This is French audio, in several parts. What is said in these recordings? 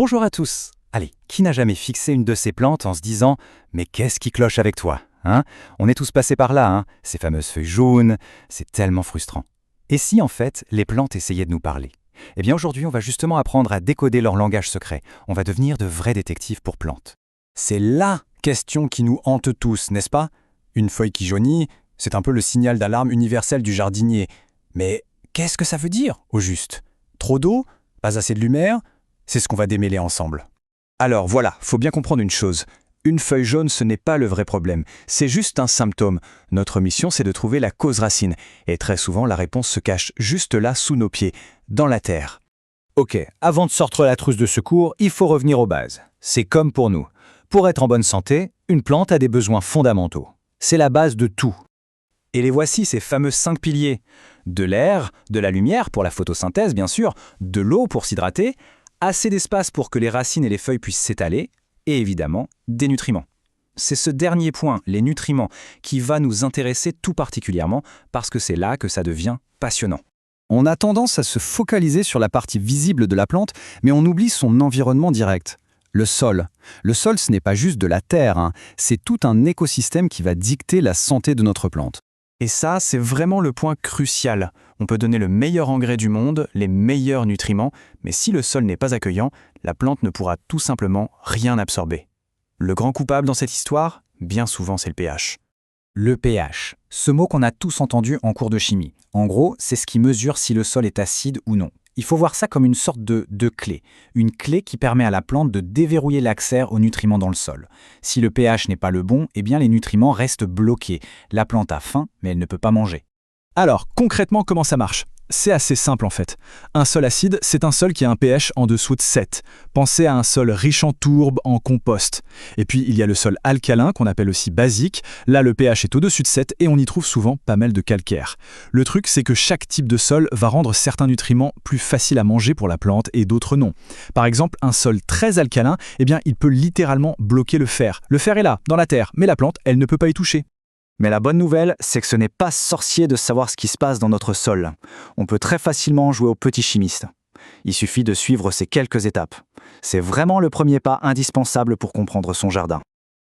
Bonjour à tous. Allez, qui n'a jamais fixé une de ces plantes en se disant « Mais qu'est-ce qui cloche avec toi ?» On est tous passés par là, ces fameuses feuilles jaunes, c'est tellement frustrant. Et si en fait, les plantes essayaient de nous parler? Eh bien aujourd'hui, on va justement apprendre à décoder leur langage secret. On va devenir de vrais détectives pour plantes. C'est LA question qui nous hante tous, n'est-ce pas? Une feuille qui jaunit, c'est un peu le signal d'alarme universel du jardinier. Mais qu'est-ce que ça veut dire, au juste? Trop d'eau? Pas assez de lumière? C'est ce qu'on va démêler ensemble. Alors voilà, faut bien comprendre une chose. Une feuille jaune, ce n'est pas le vrai problème. C'est juste un symptôme. Notre mission, c'est de trouver la cause racine. Et très souvent, la réponse se cache juste là, sous nos pieds, dans la terre. Ok, avant de sortir la trousse de secours, il faut revenir aux bases. C'est comme pour nous. Pour être en bonne santé, une plante a des besoins fondamentaux. C'est la base de tout. Et les voici, ces fameux 5 piliers. De l'air, de la lumière pour la photosynthèse, bien sûr, de l'eau pour s'hydrater, assez d'espace pour que les racines et les feuilles puissent s'étaler, et évidemment, des nutriments. C'est ce dernier point, les nutriments, qui va nous intéresser tout particulièrement parce que c'est là que ça devient passionnant. On a tendance à se focaliser sur la partie visible de la plante, mais on oublie son environnement direct. Le sol. Le sol, ce n'est pas juste de la terre, c'est tout un écosystème qui va dicter la santé de notre plante. Et ça, c'est vraiment le point crucial. On peut donner le meilleur engrais du monde, les meilleurs nutriments, mais si le sol n'est pas accueillant, la plante ne pourra tout simplement rien absorber. Le grand coupable dans cette histoire, bien souvent, c'est le pH. Le pH, ce mot qu'on a tous entendu en cours de chimie. En gros, c'est ce qui mesure si le sol est acide ou non. Il faut voir ça comme une sorte de clé. Une clé qui permet à la plante de déverrouiller l'accès aux nutriments dans le sol. Si le pH n'est pas le bon, eh bien les nutriments restent bloqués. La plante a faim, mais elle ne peut pas manger. Alors, concrètement, comment ça marche? C'est assez simple en fait. Un sol acide, c'est un sol qui a un pH en dessous de 7. Pensez à un sol riche en tourbe, en compost. Et puis il y a le sol alcalin, qu'on appelle aussi basique. Là, le pH est au-dessus de 7 et on y trouve souvent pas mal de calcaire. Le truc, c'est que chaque type de sol va rendre certains nutriments plus faciles à manger pour la plante et d'autres non. Par exemple, un sol très alcalin, eh bien, il peut littéralement bloquer le fer. Le fer est là, dans la terre, mais la plante, elle ne peut pas y toucher. Mais la bonne nouvelle, c'est que ce n'est pas sorcier de savoir ce qui se passe dans notre sol. On peut très facilement jouer au petit chimiste. Il suffit de suivre ces quelques étapes. C'est vraiment le premier pas indispensable pour comprendre son jardin.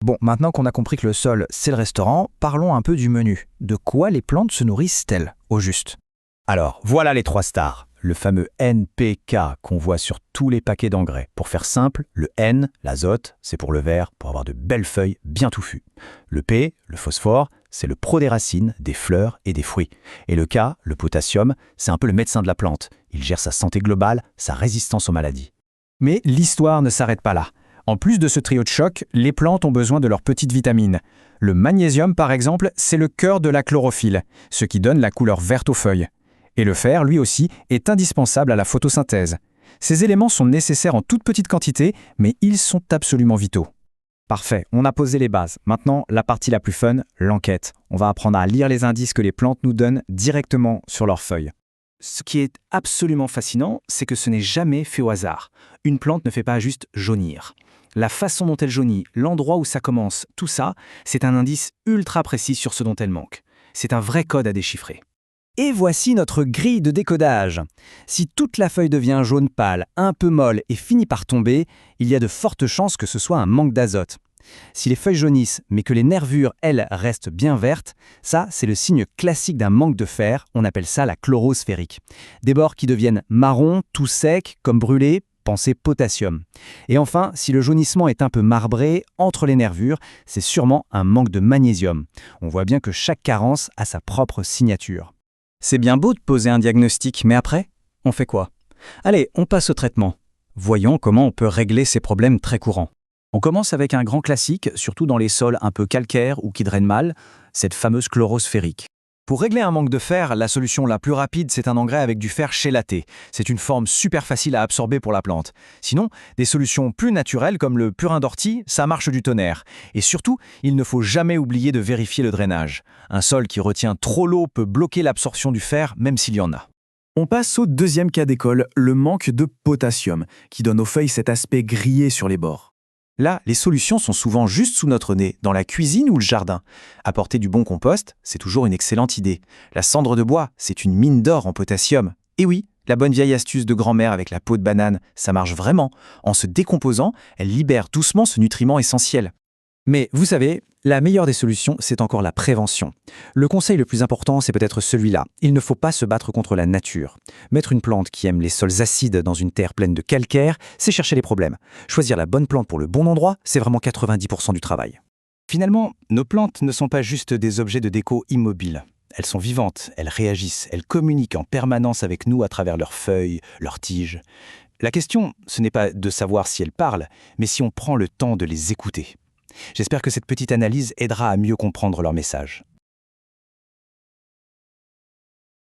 Bon, maintenant qu'on a compris que le sol, c'est le restaurant, parlons un peu du menu. De quoi les plantes se nourrissent-elles, au juste? Alors, voilà les 3 stars. Le fameux NPK qu'on voit sur tous les paquets d'engrais. Pour faire simple, le N, l'azote, c'est pour le vert, pour avoir de belles feuilles bien touffues. Le P, le phosphore, c'est le pro des racines, des fleurs et des fruits. Et le K, le potassium, c'est un peu le médecin de la plante. Il gère sa santé globale, sa résistance aux maladies. Mais l'histoire ne s'arrête pas là. En plus de ce trio de choc, les plantes ont besoin de leurs petites vitamines. Le magnésium, par exemple, c'est le cœur de la chlorophylle, ce qui donne la couleur verte aux feuilles. Et le fer, lui aussi, est indispensable à la photosynthèse. Ces éléments sont nécessaires en toute petite quantité, mais ils sont absolument vitaux. Parfait, on a posé les bases. Maintenant, la partie la plus fun, l'enquête. On va apprendre à lire les indices que les plantes nous donnent directement sur leurs feuilles. Ce qui est absolument fascinant, c'est que ce n'est jamais fait au hasard. Une plante ne fait pas juste jaunir. La façon dont elle jaunit, l'endroit où ça commence, tout ça, c'est un indice ultra précis sur ce dont elle manque. C'est un vrai code à déchiffrer. Et voici notre grille de décodage. Si toute la feuille devient jaune pâle, un peu molle et finit par tomber, il y a de fortes chances que ce soit un manque d'azote. Si les feuilles jaunissent, mais que les nervures, elles, restent bien vertes, ça, c'est le signe classique d'un manque de fer, on appelle ça la chlorose ferrique. Des bords qui deviennent marrons, tout secs, comme brûlés, pensez potassium. Et enfin, si le jaunissement est un peu marbré, entre les nervures, c'est sûrement un manque de magnésium. On voit bien que chaque carence a sa propre signature. C'est bien beau de poser un diagnostic, mais après, on fait quoi? Allez, on passe au traitement. Voyons comment on peut régler ces problèmes très courants. On commence avec un grand classique, surtout dans les sols un peu calcaires ou qui drainent mal, cette fameuse chlorose ferrique. Pour régler un manque de fer, la solution la plus rapide, c'est un engrais avec du fer chélaté. C'est une forme super facile à absorber pour la plante. Sinon, des solutions plus naturelles comme le purin d'ortie, ça marche du tonnerre. Et surtout, il ne faut jamais oublier de vérifier le drainage. Un sol qui retient trop l'eau peut bloquer l'absorption du fer, même s'il y en a. On passe au deuxième cas d'école, le manque de potassium, qui donne aux feuilles cet aspect grillé sur les bords. Là, les solutions sont souvent juste sous notre nez, dans la cuisine ou le jardin. Apporter du bon compost, c'est toujours une excellente idée. La cendre de bois, c'est une mine d'or en potassium. Et oui, La bonne vieille astuce de grand-mère avec la peau de banane, ça marche vraiment. En se décomposant, elle libère doucement ce nutriment essentiel. Mais vous savez, la meilleure des solutions, c'est encore la prévention. Le conseil le plus important, c'est peut-être celui-là. Il ne faut pas se battre contre la nature. Mettre une plante qui aime les sols acides dans une terre pleine de calcaire, c'est chercher les problèmes. Choisir la bonne plante pour le bon endroit, c'est vraiment 90% du travail. Finalement, nos plantes ne sont pas juste des objets de déco immobiles. Elles sont vivantes, elles réagissent, elles communiquent en permanence avec nous à travers leurs feuilles, leurs tiges. La question, ce n'est pas de savoir si elles parlent, mais si on prend le temps de les écouter. J'espère que cette petite analyse aidera à mieux comprendre leur message.